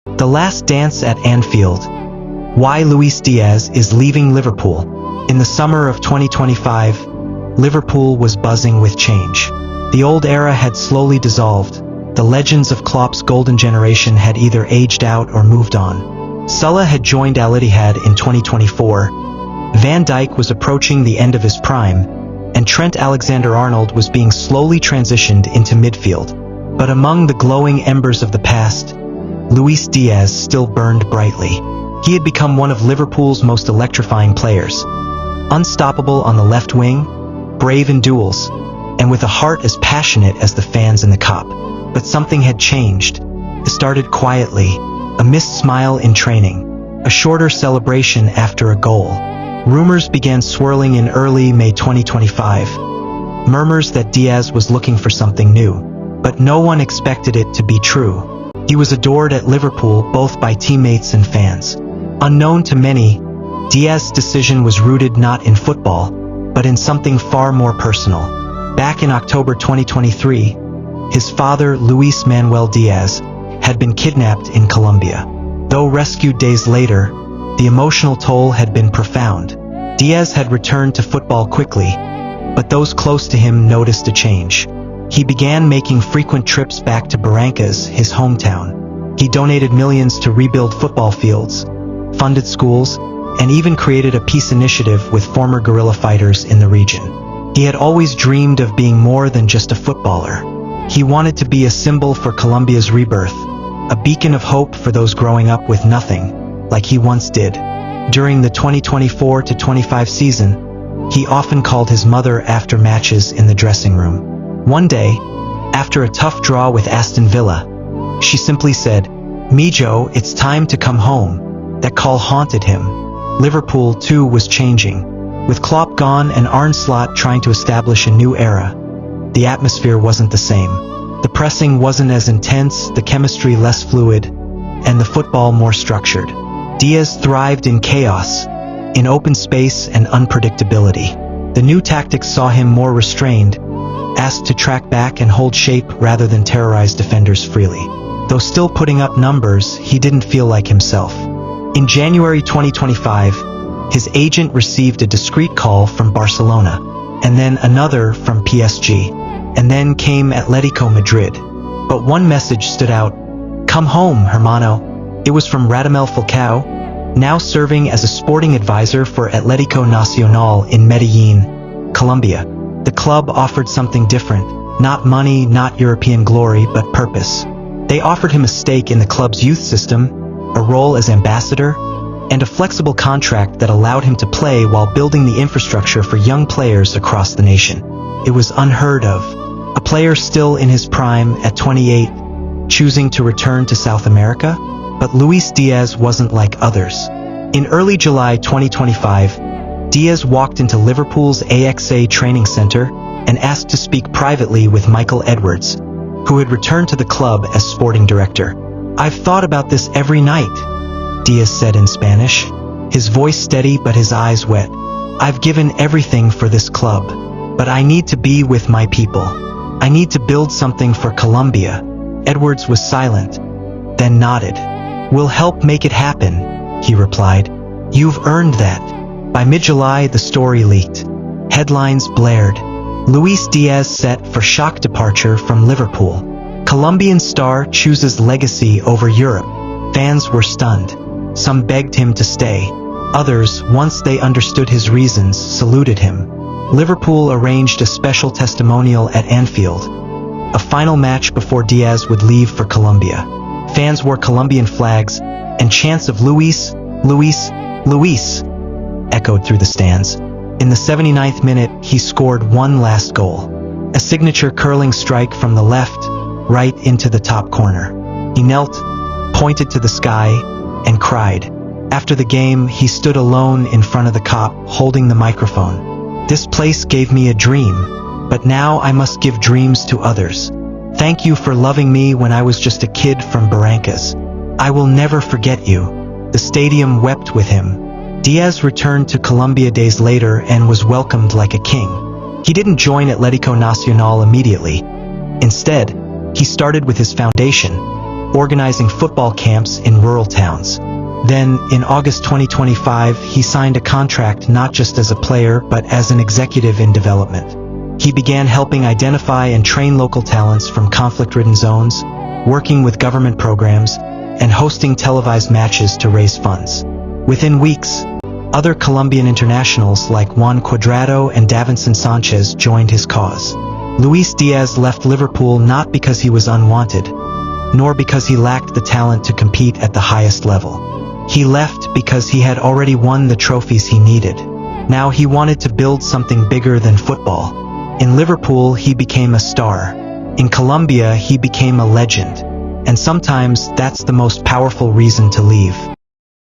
The Last Dance at Anfield. Why Luis Díaz is leaving Liverpool. In the summer of 2025, Liverpool was buzzing with change. The old era had slowly dissolved. The legends of Klopp's golden generation had either aged out or moved on. Salah had joined Al Ittihad in 2024. Van Dijk was approaching the end of his prime, and Trent Alexander-Arnold was being slowly transitioned into midfield. But among the glowing embers of the past, Luis Díaz still burned brightly. He had become one of Liverpool's most electrifying players. Unstoppable on the left wing, brave in duels, and with a heart as passionate as the fans in the Kop. But something had changed. It started quietly, a missed smile in training, a shorter celebration after a goal. Rumors began swirling in early May 2025. Murmurs that Díaz was looking for something new, but no one expected it to be true. He was adored at Liverpool both by teammates and fans. Unknown to many, Díaz's decision was rooted not in football, but in something far more personal. Back in October 2023, his father, Luis Manuel Díaz, had been kidnapped in Colombia. Though rescued days later, the emotional toll had been profound. Díaz had returned to football quickly, but those close to him noticed a change. He began making frequent trips back to Barrancas, his hometown. He donated millions to rebuild football fields, funded schools, and even created a peace initiative with former guerrilla fighters in the region. He had always dreamed of being more than just a footballer. He wanted to be a symbol for Colombia's rebirth, a beacon of hope for those growing up with nothing, like he once did. During the 2024-25 season, he often called his mother after matches in the dressing room. One day, after a tough draw with Aston Villa, she simply said, "Mijo, it's time to come home." That call haunted him. Liverpool, too, was changing. With Klopp gone and Arne Slot trying to establish a new era, the atmosphere wasn't the same. The pressing wasn't as intense, the chemistry less fluid, and the football more structured. Díaz thrived in chaos, in open space and unpredictability. The new tactics saw him more restrained, asked to track back and hold shape rather than terrorize defenders freely. Though still putting up numbers, he didn't feel like himself. In January 2025, his agent received a discreet call from Barcelona, and then another from PSG, and then came Atletico Madrid. But one message stood out: "Come home, hermano." It was from Radamel Falcao, now serving as a sporting advisor for Atlético Nacional in Medellín, Colombia. The club offered something different, not money, not European glory, but purpose. They offered him a stake in the club's youth system, a role as ambassador, and a flexible contract that allowed him to play while building the infrastructure for young players across the nation. It was unheard of. A player still in his prime at 28, choosing to return to South America? But Luis Díaz wasn't like others. In early July 2025, Díaz walked into Liverpool's AXA training center and asked to speak privately with Michael Edwards, who had returned to the club as sporting director. "I've thought about this every night," Díaz said in Spanish, his voice steady but his eyes wet. "I've given everything for this club, but I need to be with my people. I need to build something for Colombia." Edwards was silent, then nodded. "We'll help make it happen," he replied. "You've earned that." By mid-July, the story leaked. Headlines blared. Luis Díaz set for shock departure from Liverpool. Colombian star chooses legacy over Europe. Fans were stunned. Some begged him to stay. Others, once they understood his reasons, saluted him. Liverpool arranged a special testimonial at Anfield, a final match before Díaz would leave for Colombia. Fans wore Colombian flags, and chants of "Luis, Luis, Luis" echoed through the stands. In the 79th minute, he scored one last goal. A signature curling strike from the left, right into the top corner. He knelt, pointed to the sky, and cried. After the game, he stood alone in front of the Kop, holding the microphone. "This place gave me a dream, but now I must give dreams to others. Thank you for loving me when I was just a kid from Barrancas. I will never forget you." The stadium wept with him. Díaz returned to Colombia days later and was welcomed like a king. He didn't join Atlético Nacional immediately. Instead, he started with his foundation, organizing football camps in rural towns. Then, in August 2025, he signed a contract not just as a player but as an executive in development. He began helping identify and train local talents from conflict-ridden zones, working with government programs, and hosting televised matches to raise funds. Within weeks, other Colombian internationals like Juan Cuadrado and Davinson Sanchez joined his cause. Luis Díaz left Liverpool not because he was unwanted, nor because he lacked the talent to compete at the highest level. He left because he had already won the trophies he needed. Now he wanted to build something bigger than football. In Liverpool, he became a star. In Colombia, he became a legend. And sometimes that's the most powerful reason to leave.